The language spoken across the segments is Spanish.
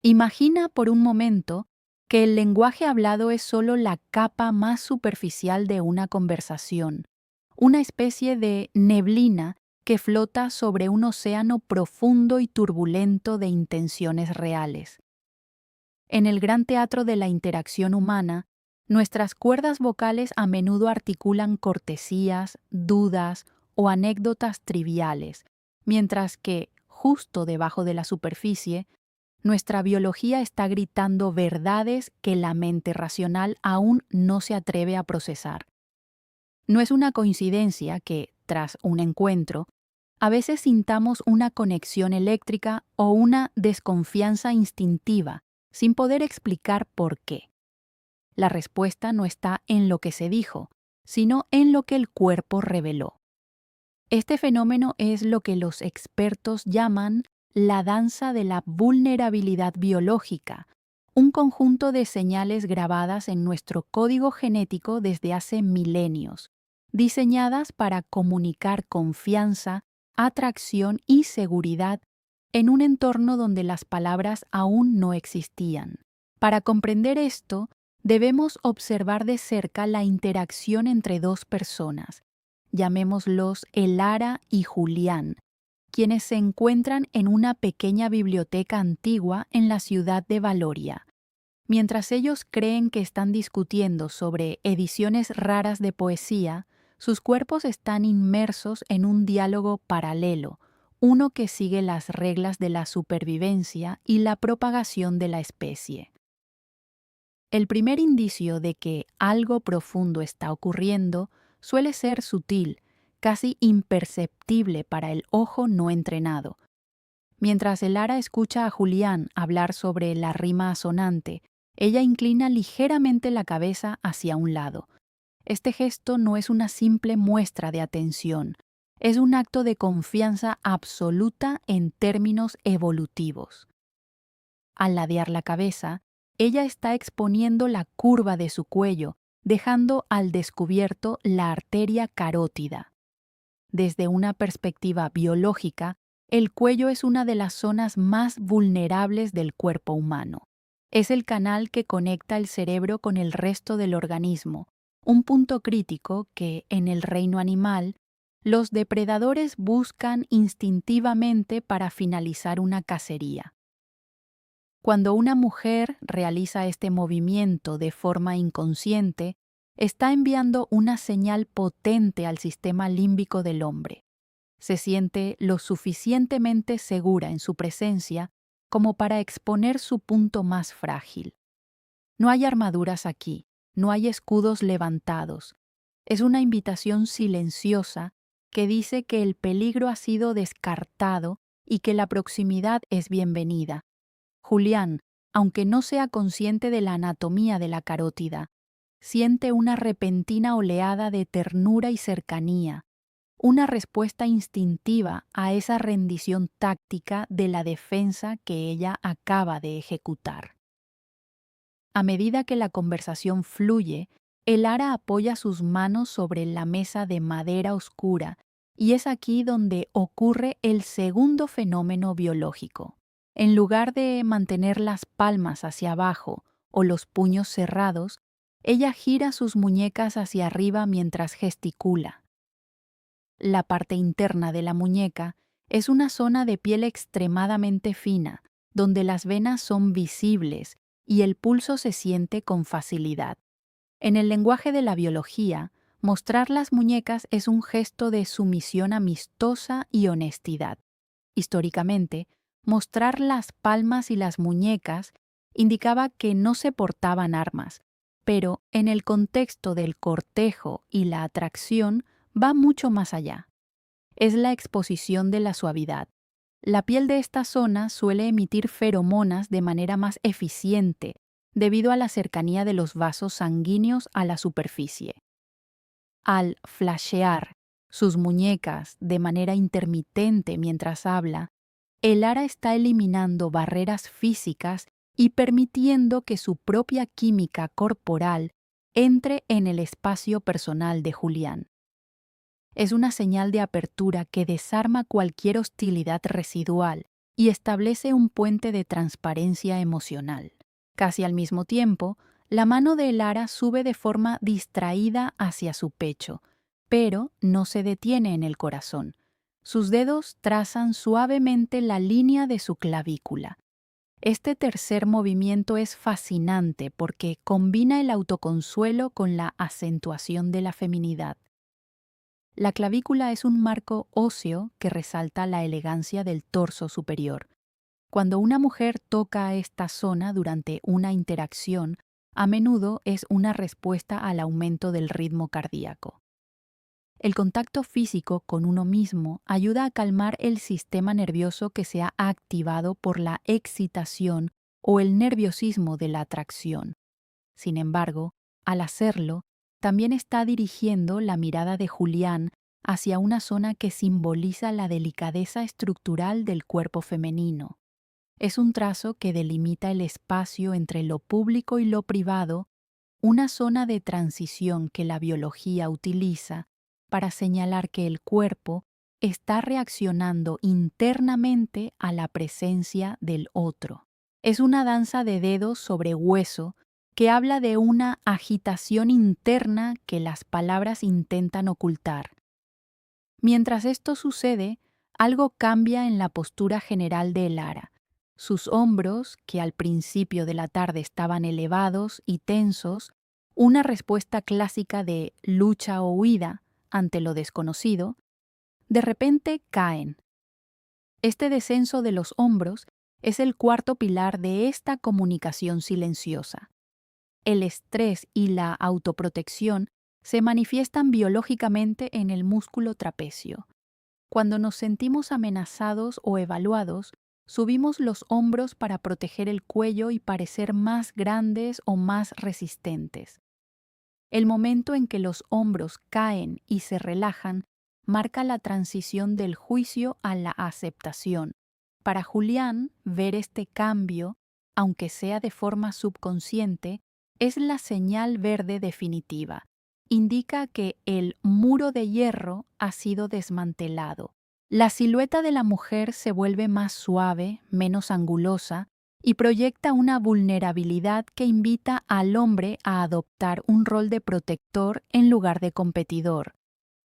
Imagina por un momento que el lenguaje hablado es solo la capa más superficial de una conversación, una especie de neblina que flota sobre un océano profundo y turbulento de intenciones reales. En el gran teatro de la interacción humana, nuestras cuerdas vocales a menudo articulan cortesías, dudas o anécdotas triviales, mientras que, justo debajo de la superficie, nuestra biología está gritando verdades que la mente racional aún no se atreve a procesar. No es una coincidencia que, tras un encuentro, a veces sintamos una conexión eléctrica o una desconfianza instintiva, sin poder explicar por qué. La respuesta no está en lo que se dijo, sino en lo que el cuerpo reveló. Este fenómeno es lo que los expertos llaman la danza de la vulnerabilidad biológica, un conjunto de señales grabadas en nuestro código genético desde hace milenios, diseñadas para comunicar confianza, atracción y seguridad en un entorno donde las palabras aún no existían. Para comprender esto, debemos observar de cerca la interacción entre dos personas, llamémoslos Elara y Julián, quienes se encuentran en una pequeña biblioteca antigua en la ciudad de Valoria. Mientras ellos creen que están discutiendo sobre ediciones raras de poesía, sus cuerpos están inmersos en un diálogo paralelo, uno que sigue las reglas de la supervivencia y la propagación de la especie. El primer indicio de que algo profundo está ocurriendo suele ser sutil, casi imperceptible para el ojo no entrenado. Mientras Elara escucha a Julián hablar sobre la rima asonante, ella inclina ligeramente la cabeza hacia un lado. Este gesto no es una simple muestra de atención, es un acto de confianza absoluta en términos evolutivos. Al ladear la cabeza, ella está exponiendo la curva de su cuello, dejando al descubierto la arteria carótida. Desde una perspectiva biológica, el cuello es una de las zonas más vulnerables del cuerpo humano. Es el canal que conecta el cerebro con el resto del organismo, un punto crítico que, en el reino animal, los depredadores buscan instintivamente para finalizar una cacería. Cuando una mujer realiza este movimiento de forma inconsciente, está enviando una señal potente al sistema límbico del hombre. Se siente lo suficientemente segura en su presencia como para exponer su punto más frágil. No hay armaduras aquí, no hay escudos levantados. Es una invitación silenciosa que dice que el peligro ha sido descartado y que la proximidad es bienvenida. Julián, aunque no sea consciente de la anatomía de la carótida, siente una repentina oleada de ternura y cercanía, una respuesta instintiva a esa rendición táctica de la defensa que ella acaba de ejecutar. A medida que la conversación fluye, Elara apoya sus manos sobre la mesa de madera oscura y es aquí donde ocurre el segundo fenómeno biológico. En lugar de mantener las palmas hacia abajo o los puños cerrados, ella gira sus muñecas hacia arriba mientras gesticula. La parte interna de la muñeca es una zona de piel extremadamente fina, donde las venas son visibles y el pulso se siente con facilidad. En el lenguaje de la biología, mostrar las muñecas es un gesto de sumisión amistosa y honestidad. Históricamente, mostrar las palmas y las muñecas indicaba que no se portaban armas, pero en el contexto del cortejo y la atracción va mucho más allá. Es la exposición de la suavidad. La piel de esta zona suele emitir feromonas de manera más eficiente debido a la cercanía de los vasos sanguíneos a la superficie. Al flashear sus muñecas de manera intermitente mientras habla, Elara está eliminando barreras físicas y permitiendo que su propia química corporal entre en el espacio personal de Julián. Es una señal de apertura que desarma cualquier hostilidad residual y establece un puente de transparencia emocional. Casi al mismo tiempo, la mano de Elara sube de forma distraída hacia su pecho, pero no se detiene en el corazón. Sus dedos trazan suavemente la línea de su clavícula. Este tercer movimiento es fascinante porque combina el autoconsuelo con la acentuación de la feminidad. La clavícula es un marco óseo que resalta la elegancia del torso superior. Cuando una mujer toca esta zona durante una interacción, a menudo es una respuesta al aumento del ritmo cardíaco. El contacto físico con uno mismo ayuda a calmar el sistema nervioso que se ha activado por la excitación o el nerviosismo de la atracción. Sin embargo, al hacerlo, también está dirigiendo la mirada de Julián hacia una zona que simboliza la delicadeza estructural del cuerpo femenino. Es un trazo que delimita el espacio entre lo público y lo privado, una zona de transición que la biología utiliza para señalar que el cuerpo está reaccionando internamente a la presencia del otro. Es una danza de dedos sobre hueso que habla de una agitación interna que las palabras intentan ocultar. Mientras esto sucede, algo cambia en la postura general de Elara. Sus hombros, que al principio de la tarde estaban elevados y tensos, una respuesta clásica de lucha o huida ante lo desconocido, de repente caen. Este descenso de los hombros es el cuarto pilar de esta comunicación silenciosa. El estrés y la autoprotección se manifiestan biológicamente en el músculo trapecio. Cuando nos sentimos amenazados o evaluados, subimos los hombros para proteger el cuello y parecer más grandes o más resistentes. El momento en que los hombros caen y se relajan marca la transición del juicio a la aceptación. Para Julián, ver este cambio, aunque sea de forma subconsciente, es la señal verde definitiva. Indica que el muro de hierro ha sido desmantelado. La silueta de la mujer se vuelve más suave, menos angulosa, y proyecta una vulnerabilidad que invita al hombre a adoptar un rol de protector en lugar de competidor.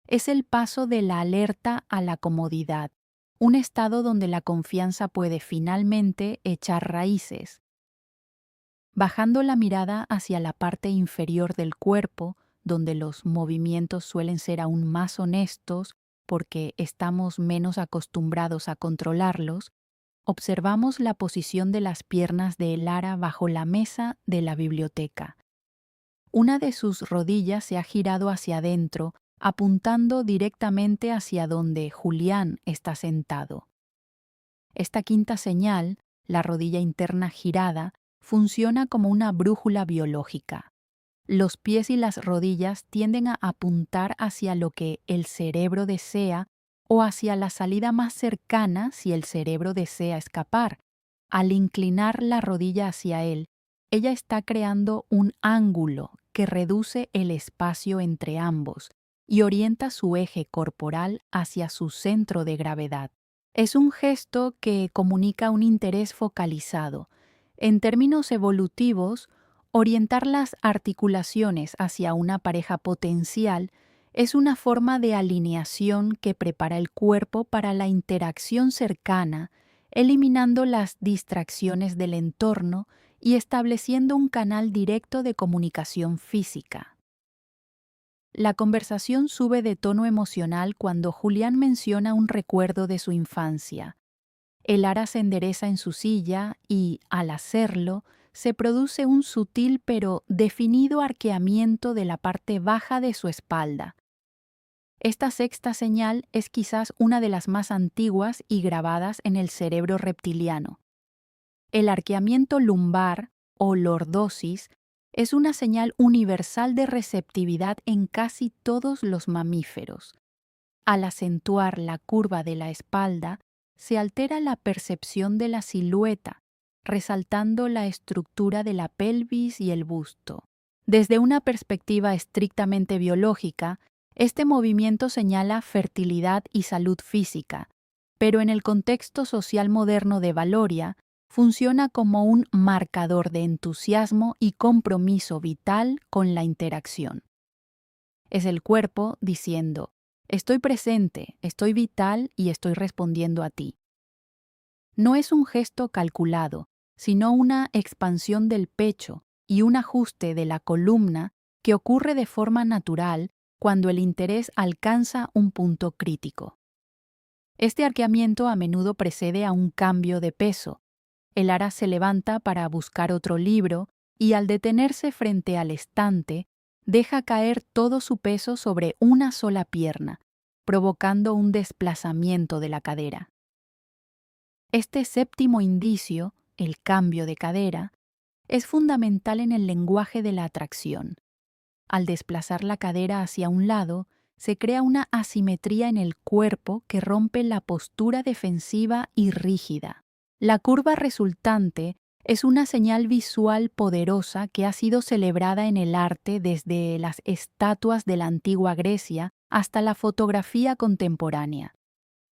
Es el paso de la alerta a la comodidad, un estado donde la confianza puede finalmente echar raíces. Bajando la mirada hacia la parte inferior del cuerpo, donde los movimientos suelen ser aún más honestos porque estamos menos acostumbrados a controlarlos, observamos la posición de las piernas de Elara bajo la mesa de la biblioteca. Una de sus rodillas se ha girado hacia adentro, apuntando directamente hacia donde Julián está sentado. Esta quinta señal, la rodilla interna girada, funciona como una brújula biológica. Los pies y las rodillas tienden a apuntar hacia lo que el cerebro desea o hacia la salida más cercana si el cerebro desea escapar. Al inclinar la rodilla hacia él, ella está creando un ángulo que reduce el espacio entre ambos y orienta su eje corporal hacia su centro de gravedad. Es un gesto que comunica un interés focalizado. En términos evolutivos, orientar las articulaciones hacia una pareja potencial es una forma de alineación que prepara el cuerpo para la interacción cercana, eliminando las distracciones del entorno y estableciendo un canal directo de comunicación física. La conversación sube de tono emocional cuando Julián menciona un recuerdo de su infancia. Elara se endereza en su silla y, al hacerlo, se produce un sutil pero definido arqueamiento de la parte baja de su espalda. Esta sexta señal es quizás una de las más antiguas y grabadas en el cerebro reptiliano. El arqueamiento lumbar, o lordosis, es una señal universal de receptividad en casi todos los mamíferos. Al acentuar la curva de la espalda, se altera la percepción de la silueta, resaltando la estructura de la pelvis y el busto. Desde una perspectiva estrictamente biológica, este movimiento señala fertilidad y salud física, pero en el contexto social moderno de Valoria, funciona como un marcador de entusiasmo y compromiso vital con la interacción. Es el cuerpo diciendo: estoy presente, estoy vital y estoy respondiendo a ti. No es un gesto calculado, sino una expansión del pecho y un ajuste de la columna que ocurre de forma natural cuando el interés alcanza un punto crítico. Este arqueamiento a menudo precede a un cambio de peso. El ara se levanta para buscar otro libro y, al detenerse frente al estante, deja caer todo su peso sobre una sola pierna, provocando un desplazamiento de la cadera. Este séptimo indicio, el cambio de cadera, es fundamental en el lenguaje de la atracción. Al desplazar la cadera hacia un lado, se crea una asimetría en el cuerpo que rompe la postura defensiva y rígida. La curva resultante es una señal visual poderosa que ha sido celebrada en el arte desde las estatuas de la antigua Grecia hasta la fotografía contemporánea.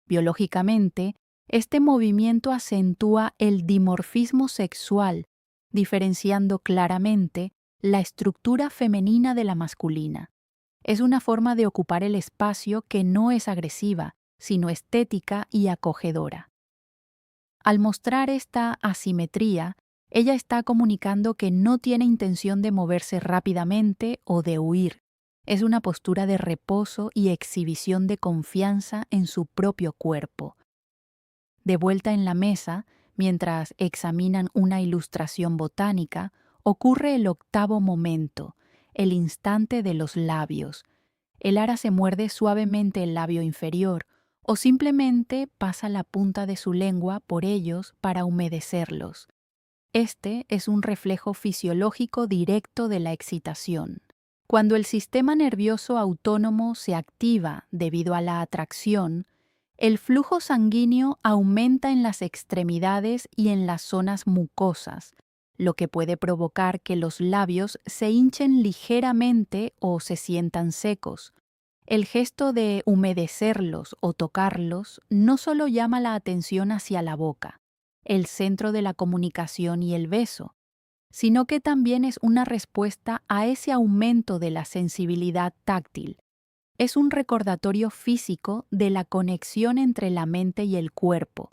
Biológicamente, este movimiento acentúa el dimorfismo sexual, diferenciando claramente la estructura femenina de la masculina. Es una forma de ocupar el espacio que no es agresiva, sino estética y acogedora. Al mostrar esta asimetría, ella está comunicando que no tiene intención de moverse rápidamente o de huir. Es una postura de reposo y exhibición de confianza en su propio cuerpo. De vuelta en la mesa, mientras examinan una ilustración botánica, ocurre el octavo momento, el instante de los labios. El ara se muerde suavemente el labio inferior o simplemente pasa la punta de su lengua por ellos para humedecerlos. Este es un reflejo fisiológico directo de la excitación. Cuando el sistema nervioso autónomo se activa debido a la atracción, el flujo sanguíneo aumenta en las extremidades y en las zonas mucosas, lo que puede provocar que los labios se hinchen ligeramente o se sientan secos. El gesto de humedecerlos o tocarlos no solo llama la atención hacia la boca, el centro de la comunicación y el beso, sino que también es una respuesta a ese aumento de la sensibilidad táctil. Es un recordatorio físico de la conexión entre la mente y el cuerpo.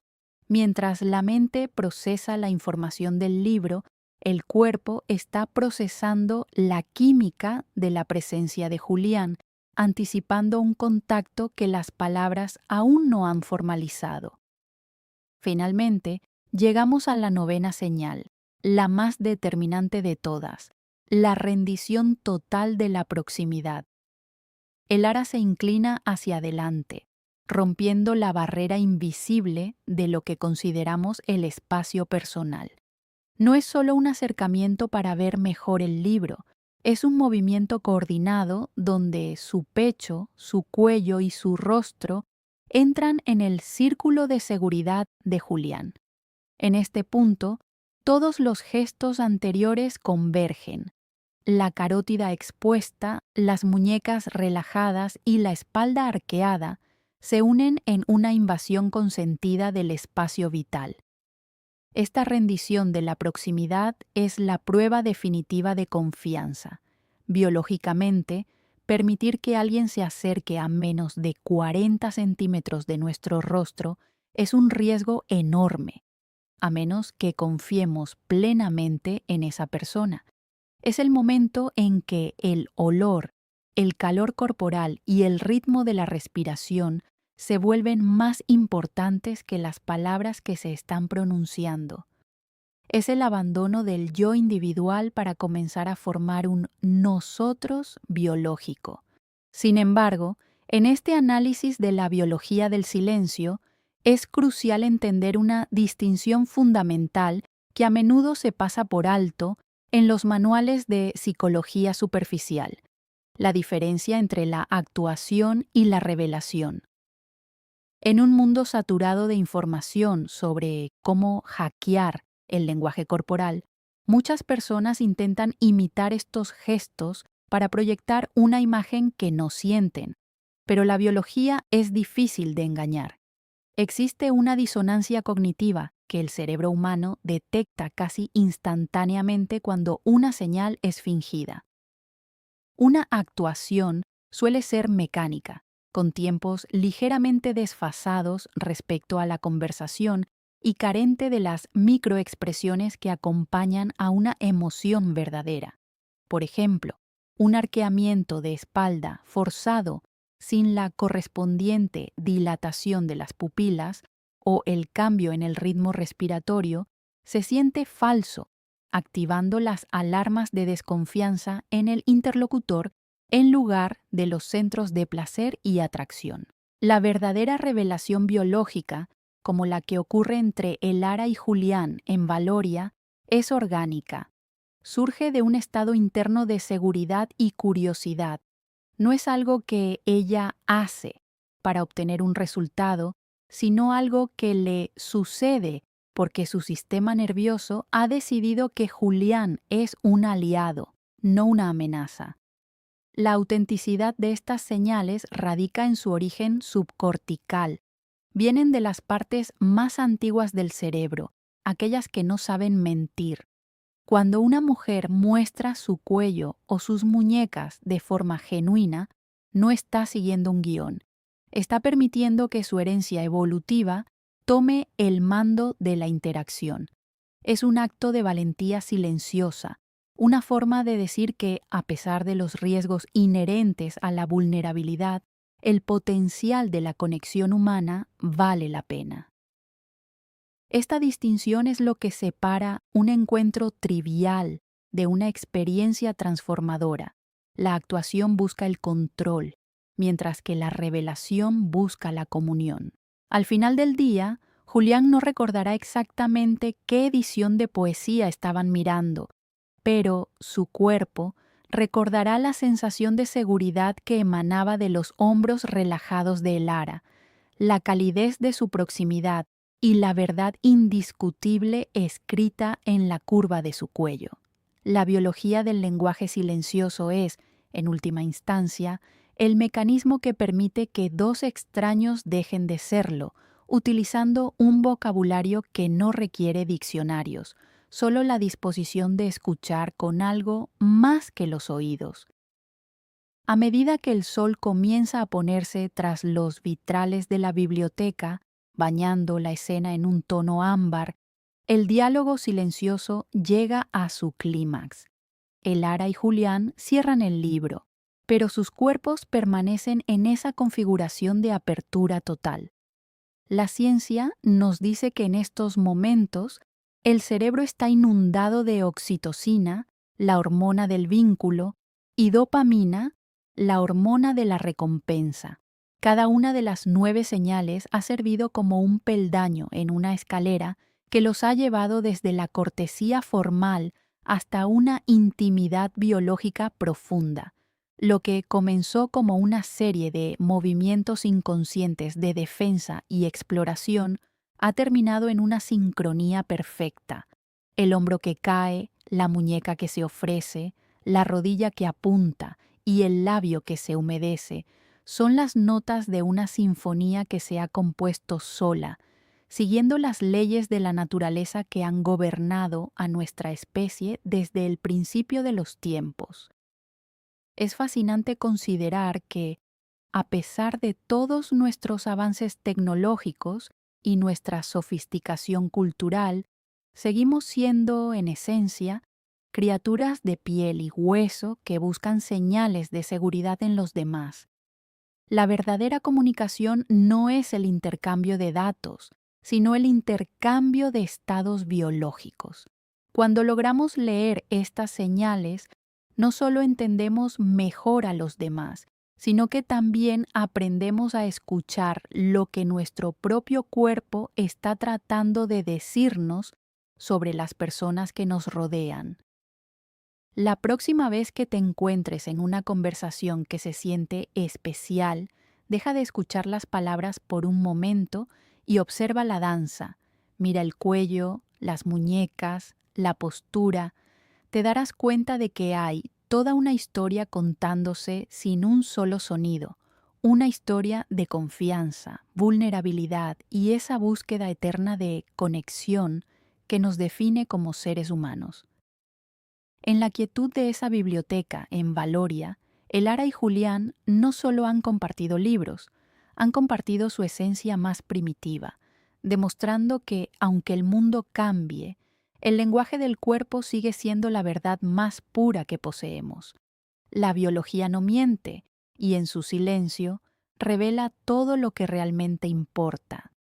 Mientras la mente procesa la información del libro, el cuerpo está procesando la química de la presencia de Julián, anticipando un contacto que las palabras aún no han formalizado. Finalmente, llegamos a la novena señal, la más determinante de todas, la rendición total de la proximidad. El ara se inclina hacia adelante, rompiendo la barrera invisible de lo que consideramos el espacio personal. No es solo un acercamiento para ver mejor el libro, es un movimiento coordinado donde su pecho, su cuello y su rostro entran en el círculo de seguridad de Julián. En este punto, todos los gestos anteriores convergen. La carótida expuesta, las muñecas relajadas y la espalda arqueada se unen en una invasión consentida del espacio vital. Esta rendición de la proximidad es la prueba definitiva de confianza. Biológicamente, permitir que alguien se acerque a menos de 40 centímetros de nuestro rostro es un riesgo enorme, a menos que confiemos plenamente en esa persona. Es el momento en que el olor, el calor corporal y el ritmo de la respiración se vuelven más importantes que las palabras que se están pronunciando. Es el abandono del yo individual para comenzar a formar un nosotros biológico. Sin embargo, en este análisis de la biología del silencio, es crucial entender una distinción fundamental que a menudo se pasa por alto en los manuales de psicología superficial: la diferencia entre la actuación y la revelación. En un mundo saturado de información sobre cómo hackear el lenguaje corporal, muchas personas intentan imitar estos gestos para proyectar una imagen que no sienten, pero la biología es difícil de engañar. Existe una disonancia cognitiva que el cerebro humano detecta casi instantáneamente cuando una señal es fingida. Una actuación suele ser mecánica, con tiempos ligeramente desfasados respecto a la conversación y carente de las microexpresiones que acompañan a una emoción verdadera. Por ejemplo, un arqueamiento de espalda forzado sin la correspondiente dilatación de las pupilas o el cambio en el ritmo respiratorio se siente falso, activando las alarmas de desconfianza en el interlocutor en lugar de los centros de placer y atracción. La verdadera revelación biológica, como la que ocurre entre Elara y Julián en Valoria, es orgánica. Surge de un estado interno de seguridad y curiosidad. No es algo que ella hace para obtener un resultado, sino algo que le sucede porque su sistema nervioso ha decidido que Julián es un aliado, no una amenaza. La autenticidad de estas señales radica en su origen subcortical. Vienen de las partes más antiguas del cerebro, aquellas que no saben mentir. Cuando una mujer muestra su cuello o sus muñecas de forma genuina, no está siguiendo un guión. Está permitiendo que su herencia evolutiva tome el mando de la interacción. Es un acto de valentía silenciosa, una forma de decir que, a pesar de los riesgos inherentes a la vulnerabilidad, el potencial de la conexión humana vale la pena. Esta distinción es lo que separa un encuentro trivial de una experiencia transformadora. La actuación busca el control, mientras que la revelación busca la comunión. Al final del día, Julián no recordará exactamente qué edición de poesía estaban mirando, pero su cuerpo recordará la sensación de seguridad que emanaba de los hombros relajados de Elara, la calidez de su proximidad y la verdad indiscutible escrita en la curva de su cuello. La biología del lenguaje silencioso es, en última instancia, el mecanismo que permite que dos extraños dejen de serlo, utilizando un vocabulario que no requiere diccionarios, solo la disposición de escuchar con algo más que los oídos. A medida que el sol comienza a ponerse tras los vitrales de la biblioteca, bañando la escena en un tono ámbar, el diálogo silencioso llega a su clímax. Elara y Julián cierran el libro, pero sus cuerpos permanecen en esa configuración de apertura total. La ciencia nos dice que en estos momentos el cerebro está inundado de oxitocina, la hormona del vínculo, y dopamina, la hormona de la recompensa. Cada una de las 9 señales ha servido como un peldaño en una escalera que los ha llevado desde la cortesía formal hasta una intimidad biológica profunda. Lo que comenzó como una serie de movimientos inconscientes de defensa y exploración ha terminado en una sincronía perfecta. El hombro que cae, la muñeca que se ofrece, la rodilla que apunta y el labio que se humedece son las notas de una sinfonía que se ha compuesto sola, siguiendo las leyes de la naturaleza que han gobernado a nuestra especie desde el principio de los tiempos. Es fascinante considerar que, a pesar de todos nuestros avances tecnológicos y nuestra sofisticación cultural, seguimos siendo, en esencia, criaturas de piel y hueso que buscan señales de seguridad en los demás. La verdadera comunicación no es el intercambio de datos, sino el intercambio de estados biológicos. Cuando logramos leer estas señales, no solo entendemos mejor a los demás, sino que también aprendemos a escuchar lo que nuestro propio cuerpo está tratando de decirnos sobre las personas que nos rodean. La próxima vez que te encuentres en una conversación que se siente especial, deja de escuchar las palabras por un momento y observa la danza. Mira el cuello, las muñecas, la postura. Te darás cuenta de que hay toda una historia contándose sin un solo sonido, Una historia de confianza, vulnerabilidad y esa búsqueda eterna de conexión que nos define como seres humanos. En la quietud de esa biblioteca en Valoria, Elara y Julián no solo han compartido libros, han compartido su esencia más primitiva, demostrando que, aunque el mundo cambie, el lenguaje del cuerpo sigue siendo la verdad más pura que poseemos. La biología no miente y en su silencio revela todo lo que realmente importa.